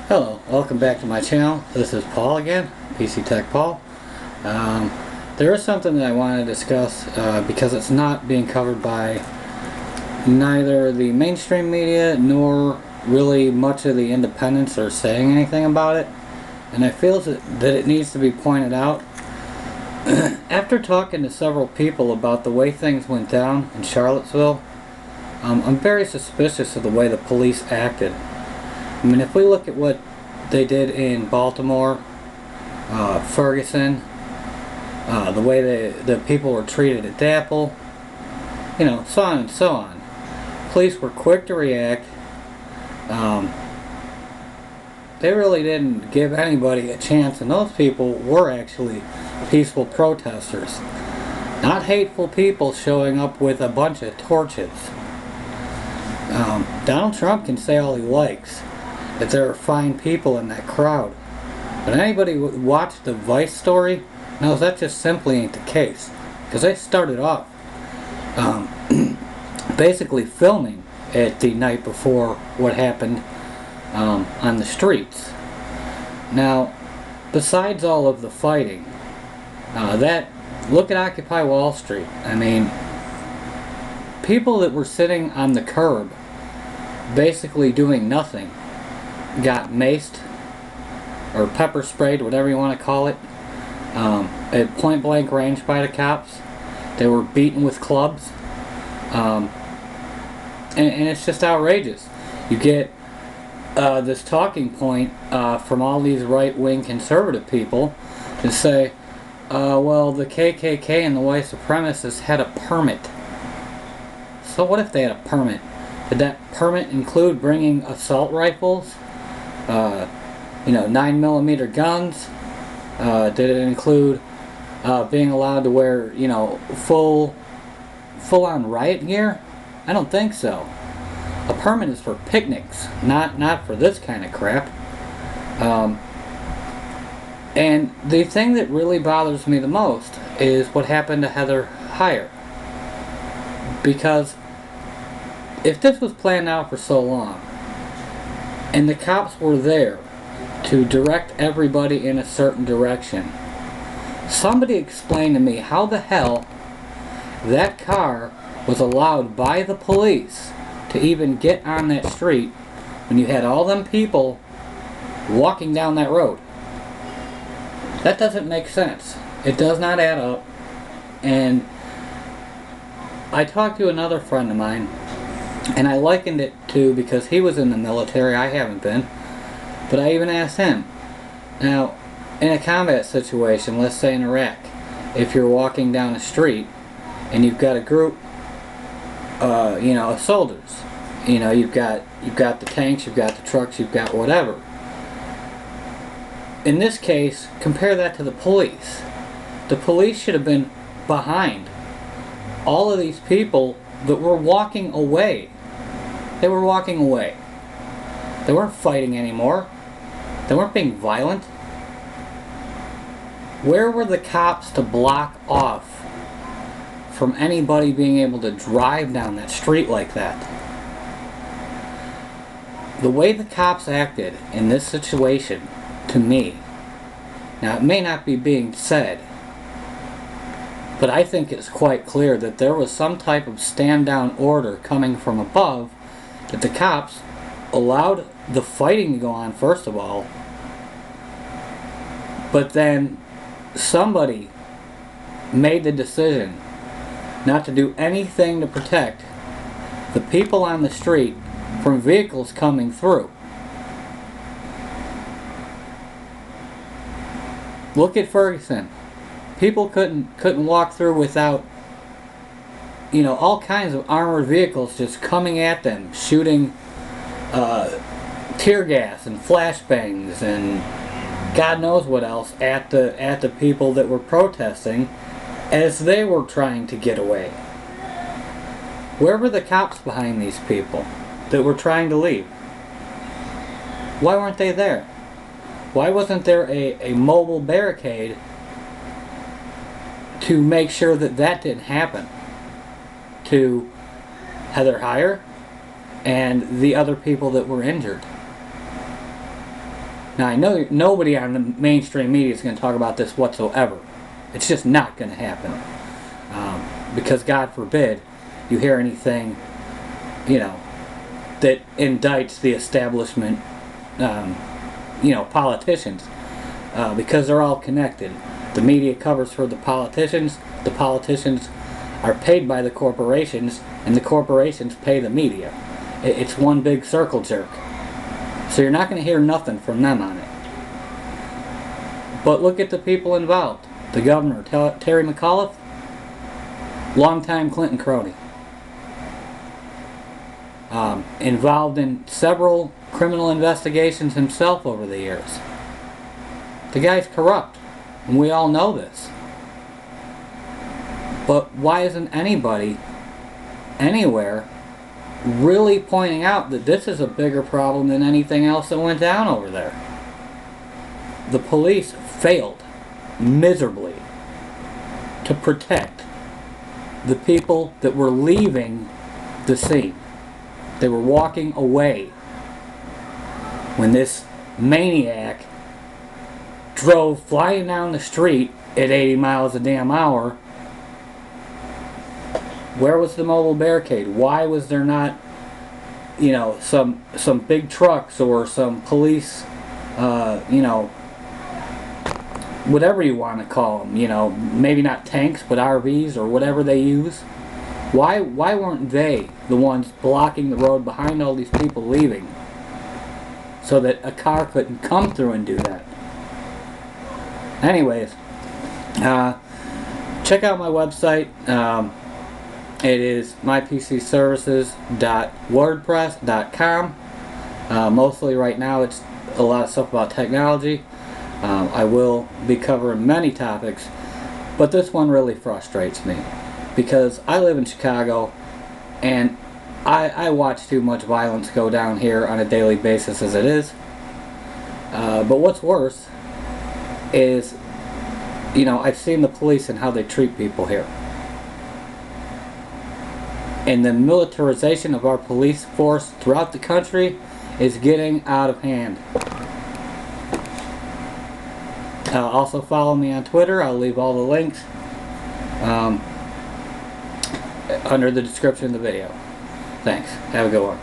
Hello, welcome back to my channel. This is Paul again, PC Tech Paul. There is something that I want to discuss because it's not being covered by neither the mainstream media nor really much of the independents are saying anything about it, and I feel that it needs to be pointed out. After talking to several people about the way things went down in Charlottesville, I'm very suspicious of the way the police acted. I mean, if we look at what they did in Baltimore, Ferguson, the way the people were treated at Dapple, so on and so on. Police were quick to react. They really didn't give anybody a chance, and those people were actually peaceful protesters. Not hateful people showing up with a bunch of torches. Donald Trump can say all he likes that there are fine people in that crowd, but anybody who watched the Vice story knows that just simply ain't the case, because they started off basically filming it the night before what happened on the streets. Now, besides all of the fighting, look at Occupy Wall Street. I mean, people that were sitting on the curb basically doing nothing got maced or pepper sprayed, whatever you want to call it, at point blank range by the cops. They were beaten with clubs, and it's just outrageous. You get this talking point from all these right-wing conservative people to say, well, the KKK and the white supremacists had a permit. So what if they had a permit? Did that permit include bringing assault rifles? 9mm guns? Did it include being allowed to wear, full-on riot gear? I don't think so. A permit is for picnics, not for this kind of crap. And the thing that really bothers me the most is what happened to Heather Heyer. Because if this was planned out for so long, and the cops were there to direct everybody in a certain direction, somebody explain to me how the hell that car was allowed by the police to even get on that street when you had all them people walking down that road. That doesn't make sense. It does not add up. And I talked to another friend of mine, and I likened it to, because he was in the military, I haven't been, but I even asked him. Now, in a combat situation, let's say in Iraq, if you're walking down a street and you've got a group, of soldiers, you've got the tanks, you've got the trucks, you've got whatever. In this case, compare that to the police. The police should have been behind all of these people that were walking away. They were walking away. They weren't fighting anymore. They weren't being violent. Where were the cops to block off from anybody being able to drive down that street like that? The way the cops acted in this situation, to me, now it may not be being said, but I think it's quite clear that there was some type of stand-down order coming from above, that the cops allowed the fighting to go on, first of all, but then somebody made the decision not to do anything to protect the people on the street from vehicles coming through. Look at Ferguson. People couldn't walk through without, all kinds of armored vehicles just coming at them, shooting tear gas and flashbangs and God knows what else at the people that were protesting as they were trying to get away. Where were the cops behind these people that were trying to leave? Why weren't they there? Why wasn't there a mobile barricade to make sure that didn't happen to Heather Heyer and the other people that were injured? Now, I know nobody on the mainstream media is going to talk about this whatsoever. It's just not going to happen. Because God forbid you hear anything, that indicts the establishment, politicians, because they're all connected. The media covers for the politicians are paid by the corporations, and the corporations pay the media. It's one big circle jerk. So you're not going to hear nothing from them on it. But look at the people involved. The governor, Terry McAuliffe, longtime Clinton crony. Involved in several criminal investigations himself over the years. The guy's corrupt, and we all know this. But why isn't anybody, anywhere, really pointing out that this is a bigger problem than anything else that went down over there? The police failed miserably to protect the people that were leaving the scene. They were walking away when this maniac drove flying down the street at 80 miles a damn hour. Where was the mobile barricade? Why was there not, some big trucks or some police, whatever you want to call them, maybe not tanks, but RVs or whatever they use? Why weren't they the ones blocking the road behind all these people leaving so that a car couldn't come through and do that? Anyways, check out my website. It is mypcservices.wordpress.com. Mostly right now it's a lot of stuff about technology. I will be covering many topics, but this one really frustrates me because I live in Chicago and I watch too much violence go down here on a daily basis as it is. But what's worse is, I've seen the police and how they treat people here. And the militarization of our police force throughout the country is getting out of hand. Also follow me on Twitter. I'll leave all the links under the description of the video. Thanks. Have a good one.